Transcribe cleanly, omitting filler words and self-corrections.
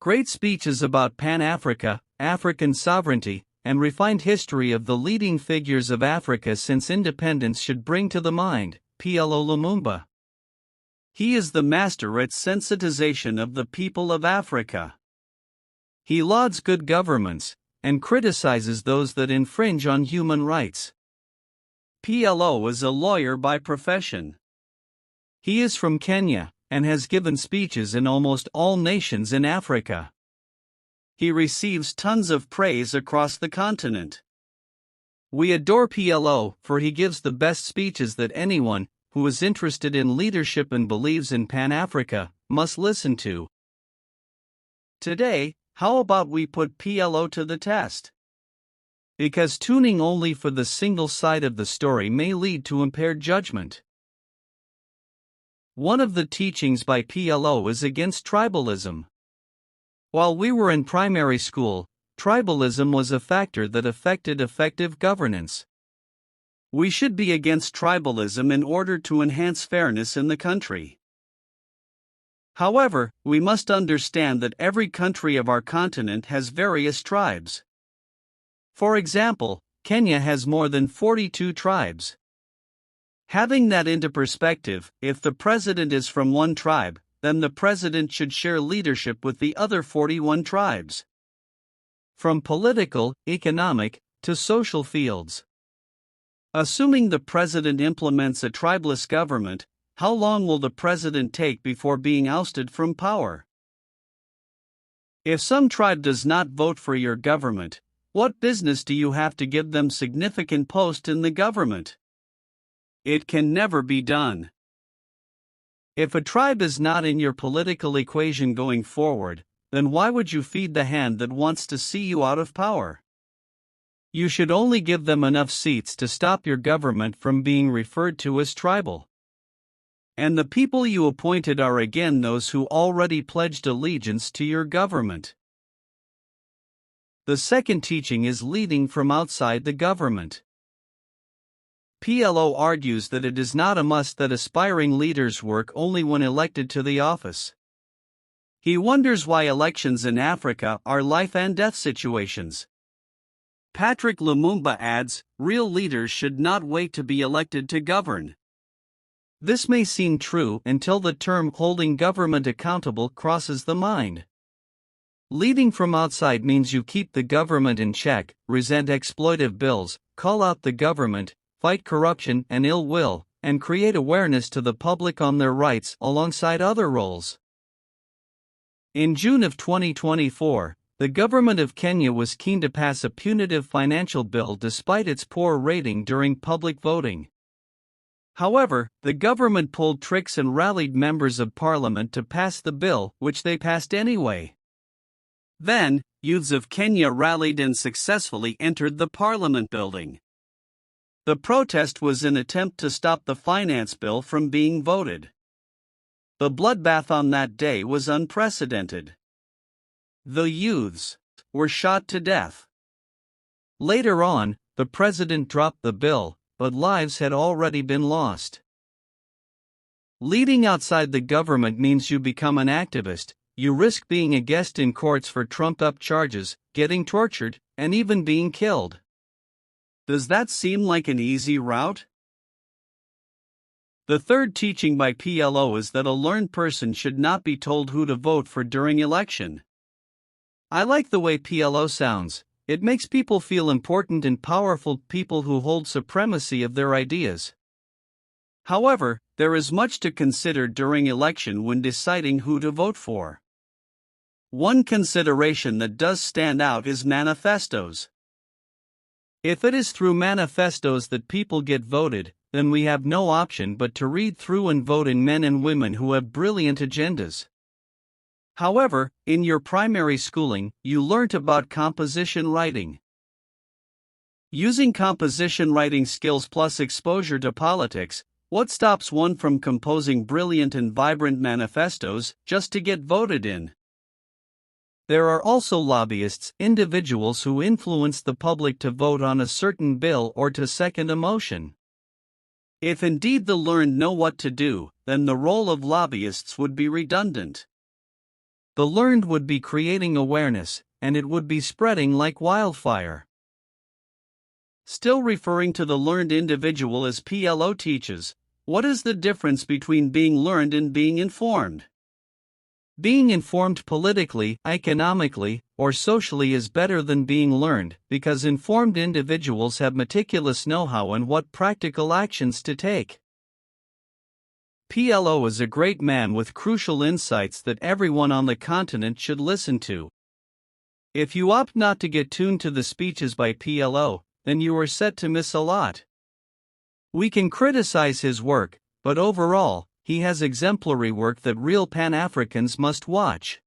Great speeches about Pan-Africa, African sovereignty, and refined history of the leading figures of Africa since independence should bring to the mind PLO Lumumba. He is the master at sensitization of the people of Africa. He lauds good governments and criticizes those that infringe on human rights. PLO is a lawyer by profession. He is from Kenya and has given speeches in almost all nations in Africa. He receives tons of praise across the continent. We adore PLO for he gives the best speeches that anyone who is interested in leadership and believes in Pan-Africa must listen to. Today, how about we put PLO to the test? Because tuning only for the single side of the story may lead to impaired judgment. One of the teachings by PLO is against tribalism. While we were in primary school, tribalism was a factor that affected effective governance. We should be against tribalism in order to enhance fairness in the country. However, we must understand that every country of our continent has various tribes. For example, Kenya has more than 42 tribes. Having that into perspective, if the president is from one tribe, then the president should share leadership with the other 41 tribes. From political, economic, to social fields. Assuming the president implements a tribeless government, how long will the president take before being ousted from power? If some tribe does not vote for your government, what business do you have to give them significant post in the government? It can never be done. If a tribe is not in your political equation going forward, then why would you feed the hand that wants to see you out of power? You should only give them enough seats to stop your government from being referred to as tribal. And the people you appointed are again those who already pledged allegiance to your government. The second teaching is leading from outside the government. PLO argues that it is not a must that aspiring leaders work only when elected to the office. He wonders why elections in Africa are life and death situations. Patrick Lumumba adds, real leaders should not wait to be elected to govern. This may seem true until the term holding government accountable crosses the mind. Leading from outside means you keep the government in check, resent exploitive bills, call out the government, fight corruption and ill will, and create awareness to the public on their rights alongside other roles. In June of 2024, the government of Kenya was keen to pass a punitive financial bill despite its poor rating during public voting. However, the government pulled tricks and rallied members of parliament to pass the bill, which they passed anyway. Then, youths of Kenya rallied and successfully entered the parliament building. The protest was an attempt to stop the finance bill from being voted. The bloodbath on that day was unprecedented. The youths were shot to death. Later on, the president dropped the bill, but lives had already been lost. Leading outside the government means you become an activist, you risk being a guest in courts for trumped-up charges, getting tortured, and even being killed. Does that seem like an easy route? The third teaching by PLO is that a learned person should not be told who to vote for during election. I like the way PLO sounds. It makes people feel important and powerful, people who hold supremacy of their ideas. However, there is much to consider during election when deciding who to vote for. One consideration that does stand out is manifestos. If it is through manifestos that people get voted, then we have no option but to read through and vote in men and women who have brilliant agendas. However, in your primary schooling, you learnt about composition writing. Using composition writing skills plus exposure to politics, what stops one from composing brilliant and vibrant manifestos just to get voted in? There are also lobbyists, individuals who influence the public to vote on a certain bill or to second a motion. If indeed the learned know what to do, then the role of lobbyists would be redundant. The learned would be creating awareness, and it would be spreading like wildfire. Still referring to the learned individual as PLO teaches, what is the difference between being learned and being informed? Being informed politically, economically, or socially is better than being learned, because informed individuals have meticulous know-how on what practical actions to take. PLO is a great man with crucial insights that everyone on the continent should listen to. If you opt not to get tuned to the speeches by PLO, then you are set to miss a lot. We can criticize his work, but overall, he has exemplary work that real Pan-Africans must watch.